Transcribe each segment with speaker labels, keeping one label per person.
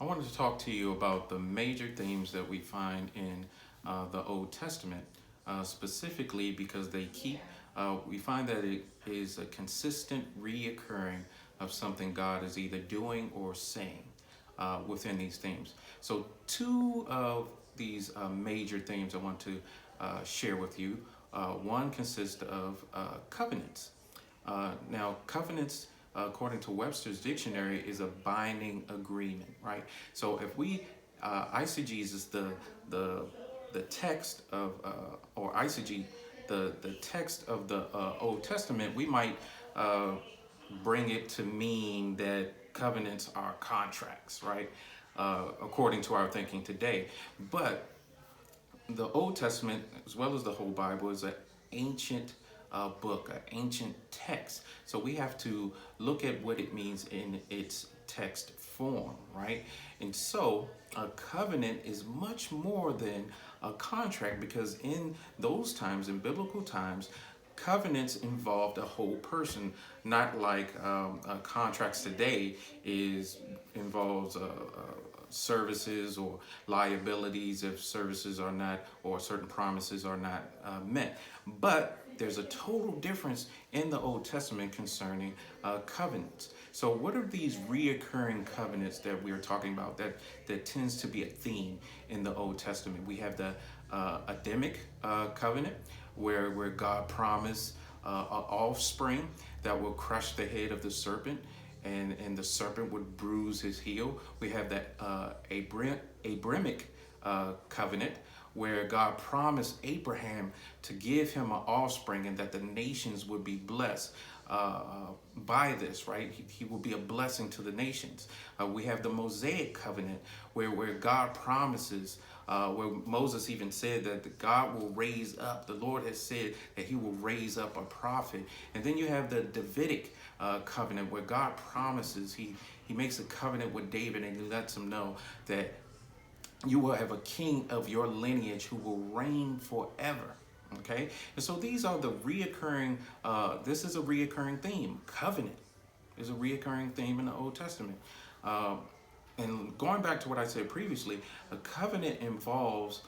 Speaker 1: I wanted to talk to you about the major themes that we find in the Old Testament, specifically because we find that it is a consistent reoccurring of something God is either doing or saying within these themes. So, two of these major themes I want to share with you. One consists of covenants. Now, covenants, according to Webster's dictionary, is a binding agreement, right? So if we eisegesis the the text of or eisege the text of the Old Testament, we might uh, bring it to mean that covenants are contracts, right? According to our thinking today, but the Old Testament, as well as the whole Bible, is an ancient book, an ancient text. So we have to look at what it means in its text form, right? And so a covenant is much more than a contract because in those times, in biblical times, covenants involved a whole person, not like contracts today is involves services or liabilities if services are not or certain promises are not met. But there's a total difference in the Old Testament concerning covenants. So, what are these reoccurring covenants that we are talking about that tends to be a theme in the Old Testament? We have the Adamic covenant, where God promised an offspring that will crush the head of the serpent, and the serpent would bruise his heel. We have that Abrahamic covenant, where God promised Abraham to give him an offspring and that the nations would be blessed by this, right? He will be a blessing to the nations. We have the Mosaic covenant, where God promises, where Moses even said that God will raise up, the Lord has said that he will raise up a prophet. And then you have the Davidic covenant, where God promises, he makes a covenant with David and he lets him know that you will have a king of your lineage who will reign forever. Okay, and so these are the reoccurring. This is a reoccurring theme. Covenant is a reoccurring theme in the Old Testament. Uh, and going back to what I said previously, a covenant involves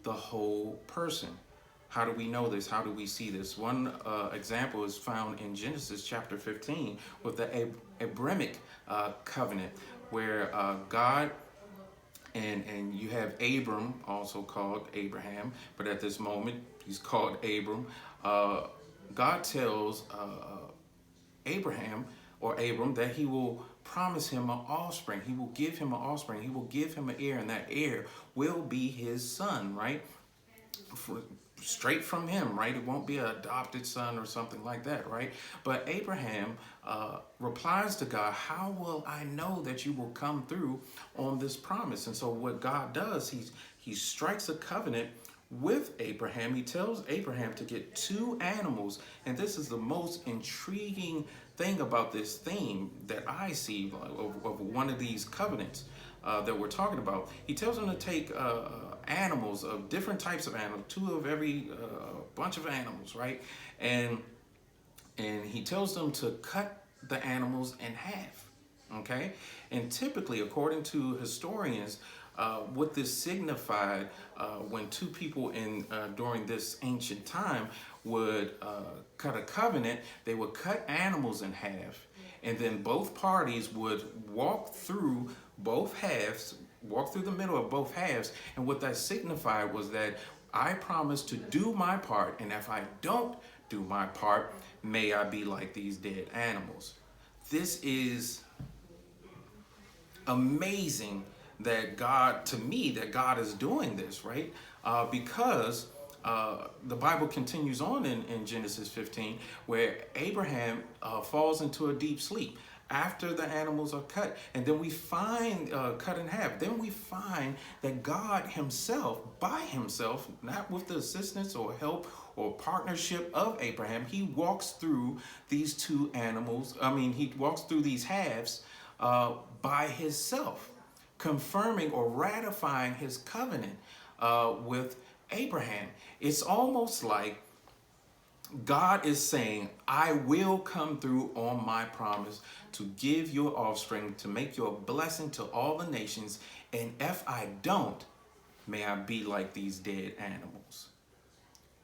Speaker 1: the whole person. How do we know this? How do we see this? One example is found in Genesis chapter 15 with the Abrahamic covenant, where God and you have Abram, also called Abraham, but at this moment he's called Abram. God tells Abraham or Abram that he will promise him an offspring. He will give him an offspring. He will give him an heir, and that heir will be his son, right? For, straight from him, right? It won't be an adopted son or something like that, right? But Abraham replies to God, how will I know that you will come through on this promise? And so what God does, he strikes a covenant with Abraham. He tells Abraham to get two animals, and this is the most intriguing thing about this theme that I see of one of these covenants that we're talking about. He tells him to take animals of different types of animals, two of every bunch of animals, right? And he tells them to cut the animals in half. Okay, and typically, according to historians, what this signified when two people in during this ancient time would cut a covenant, they would cut animals in half, and then both parties would walk through the middle of both halves, and what that signified was that I promise to do my part, and if I don't do my part, may I be like these dead animals. This is amazing that God is doing this, right? Because the Bible continues on in Genesis 15, where Abraham falls into a deep sleep after the animals are cut. And then we find, cut in half, then we find that God himself, by himself, not with the assistance or help or partnership of Abraham, he walks through these two animals. He walks through these halves by himself, confirming or ratifying his covenant with Abraham. It's almost like God is saying, I will come through on my promise to give your offspring, to make you a blessing to all the nations. And if I don't, may I be like these dead animals.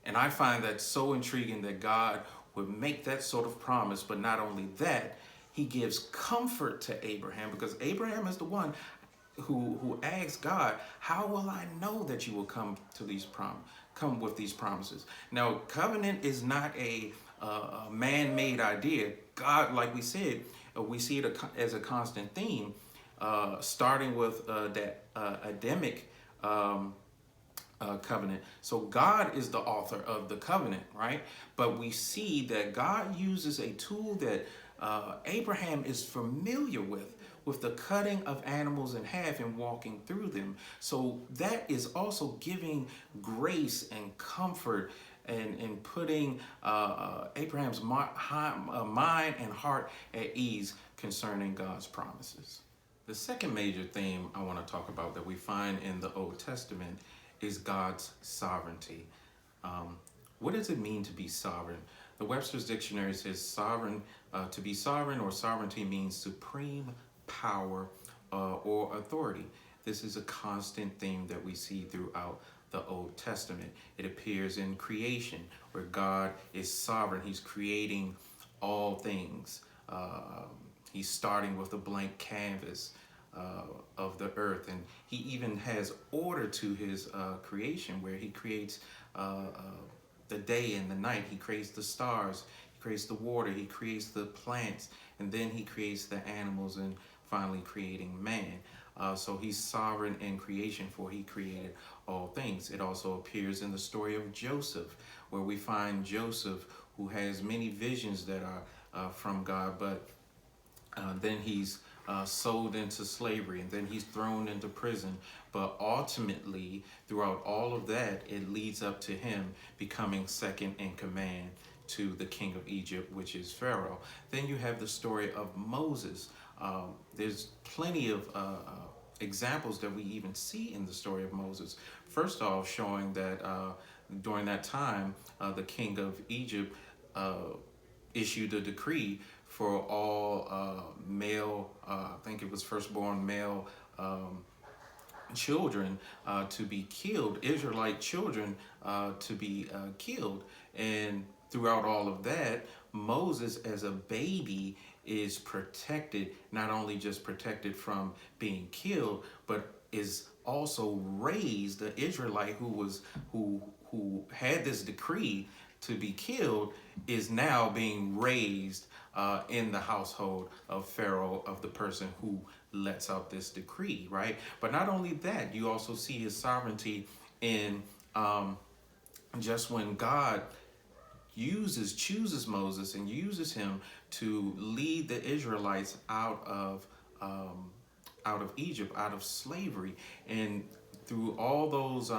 Speaker 1: And I find that so intriguing that God would make that sort of promise. But not only that, he gives comfort to Abraham, because Abraham is the one who asks God, how will I know that you will come with these promises? Now, covenant is not a man-made idea. God, like we said, we see it as a constant theme, starting with that Adamic covenant. So God is the author of the covenant, right? But we see that God uses a tool that Abraham is familiar with the cutting of animals in half and walking through them. So that is also giving grace and comfort and putting Abraham's mind and heart at ease concerning God's promises. The second major theme I want to talk about that we find in the Old Testament is God's sovereignty. What does it mean to be sovereign? The Webster's Dictionary says sovereign, to be sovereign or sovereignty means supreme power or authority. This is a constant theme that we see throughout the Old Testament. It appears in creation where God is sovereign. He's creating all things. He's starting with a blank canvas of the earth, and he even has order to his creation, where he creates the day and the night. He creates the stars, he creates the water, he creates the plants, and then he creates the animals, and finally creating man. So he's sovereign in creation, for he created all things. It also appears in the story of Joseph, where we find Joseph, who has many visions that are from God, but then he's sold into slavery, and then he's thrown into prison. But ultimately, throughout all of that, it leads up to him becoming second in command to the king of Egypt, which is Pharaoh. Then you have the story of Moses. There's plenty of examples that we even see in the story of Moses. First off, showing that during that time, the king of Egypt issued a decree for all male, I think it was firstborn male children to be killed, Israelite children to be killed. And throughout all of that, Moses as a baby is protected, not only just protected from being killed, but is also raised. The Israelite who had this decree to be killed is now being raised in the household of Pharaoh, of the person who lets out this decree, right? But not only that, you also see his sovereignty in just when God chooses Moses and uses him to lead the Israelites out of Egypt, out of slavery, and through all those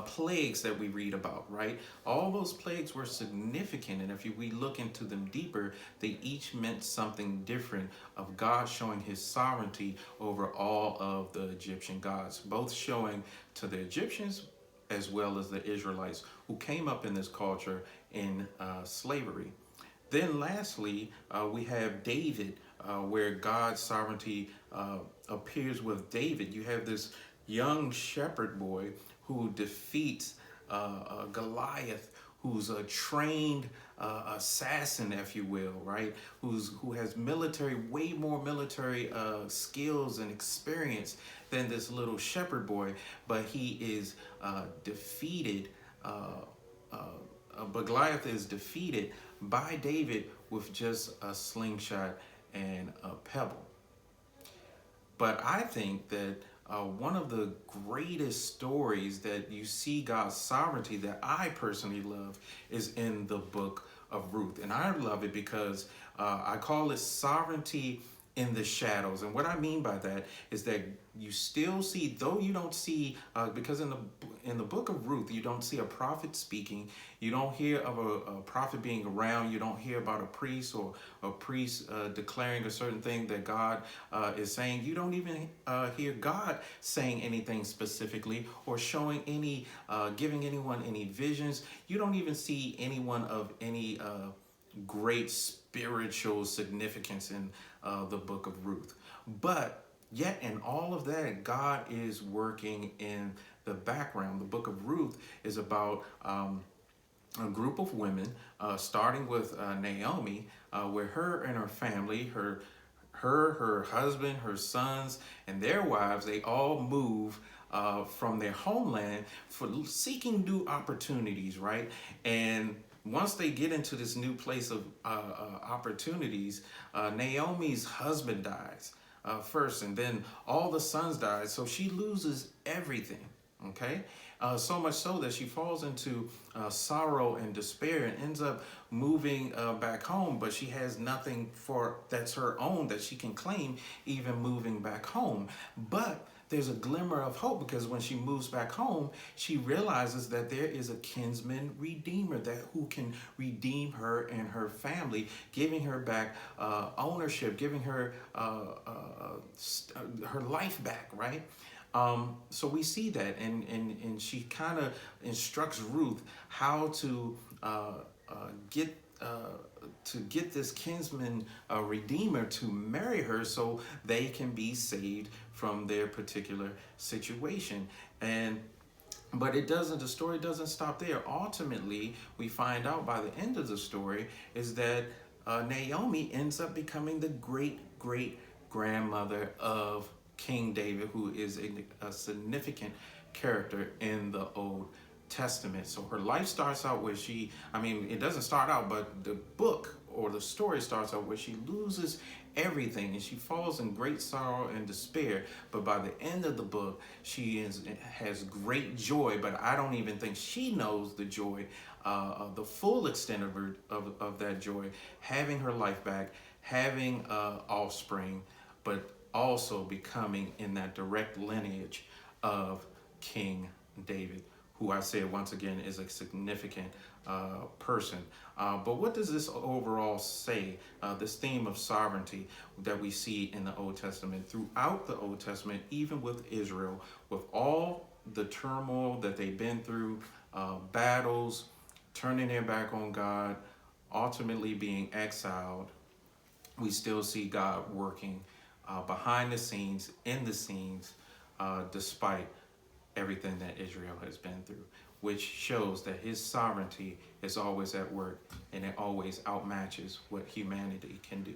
Speaker 1: plagues that we read about, right? All those plagues were significant, and if we look into them deeper, they each meant something different of God showing his sovereignty over all of the Egyptian gods, both showing to the Egyptians as well as the Israelites who came up in this culture in slavery. Then lastly, we have David, where God's sovereignty appears with David. You have this young shepherd boy who defeats Goliath, who's a trained assassin, if you will, right? Who has way more military skills and experience than this little shepherd boy, but he is defeated. But Goliath is defeated by David with just a slingshot and a pebble. But I think that one of the greatest stories that you see God's sovereignty that I personally love is in the book of Ruth. And I love it because I call it sovereignty in the shadows. And what I mean by that is that you still see, though you don't see, because in the book of Ruth, you don't see a prophet speaking. You don't hear of a prophet being around. You don't hear about a priest or a priest declaring a certain thing that God is saying. You don't even hear God saying anything specifically or showing any, giving anyone any visions. You don't even see anyone of any great spiritual significance in the book of Ruth. But yet, in all of that, God is working in the background. The book of Ruth is about a group of women, starting with Naomi, where her and her family, her husband, her sons, and their wives, they all move from their homeland for seeking new opportunities, right? And once they get into this new place of opportunities, Naomi's husband dies first, and then all the sons die. So she loses everything, okay? So much so that she falls into sorrow and despair and ends up moving back home, but she has nothing for that's her own that she can claim, even moving back home. But there's a glimmer of hope, because when she moves back home, she realizes that there is a kinsman redeemer that who can redeem her and her family, giving her back ownership, giving her her life back, right? So we see that, and she kind of instructs Ruth how to get this kinsman redeemer to marry her, so they can be saved from their particular situation. But it doesn't. The story doesn't stop there. Ultimately, we find out by the end of the story is that Naomi ends up becoming the great grandmother of King David, who is a significant character in the Old Testament. So her life starts out where it doesn't start out, but the book or the story starts out where she loses everything and she falls in great sorrow and despair. But by the end of the book, she has great joy, but I don't even think she knows the joy, the full extent of that joy, having her life back, having offspring, but also becoming in that direct lineage of King David, who I said once again is a significant person. But what does this overall say? This theme of sovereignty that we see in the Old Testament, throughout the Old Testament, even with Israel, with all the turmoil that they've been through, battles, turning their back on God, ultimately being exiled, we still see God working behind the scenes, in the scenes, despite everything that Israel has been through, which shows that his sovereignty is always at work and it always outmatches what humanity can do.